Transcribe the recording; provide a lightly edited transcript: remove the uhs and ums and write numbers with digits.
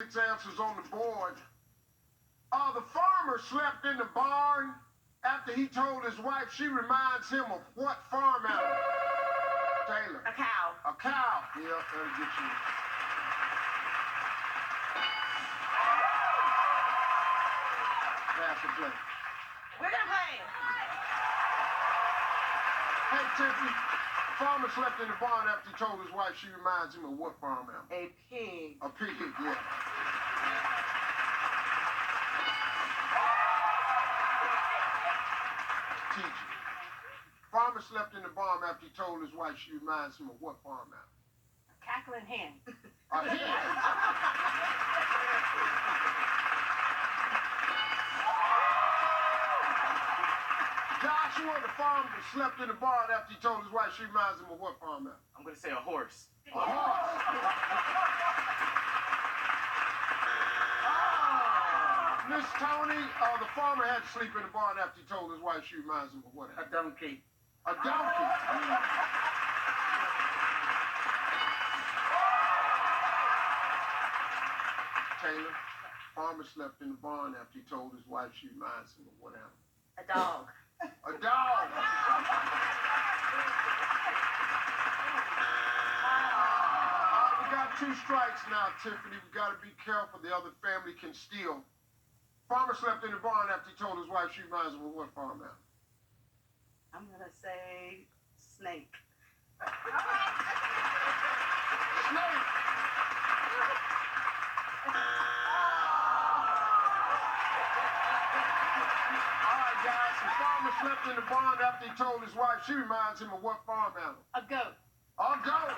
Six answers on the board. The farmer slept in the barn after he told his wife she reminds him of what farm animal? Taylor. A cow. A cow. Yeah, that'll get you. Pass the play. We're gonna play. Hey, Tiffany. Farmer slept in the barn after he told his wife she reminds him of what farm animal? A pig. A pig, yeah. Teacher. Farmer slept in the barn after he told his wife she reminds him of what farm animal? A cackling hen. A hen. Joshua, the farmer slept in the barn after he told his wife she reminds him of what farm animal? I'm going to say a horse. A horse. Miss Tony, the farmer had to sleep in the barn after he told his wife she reminds him of what animal? A donkey. A donkey. Taylor, farmer slept in the barn after he told his wife she reminds him of what animal? A dog. A dog. We got 2 strikes now, Tiffany. We got to be careful. The other family can steal. Farmer slept in the barn after he told his wife she reminds him of what farm animal? I'm gonna say snake. Snake. All right, guys. The farmer slept in the barn after he told his wife she reminds him of what farm animal? A goat. A goat.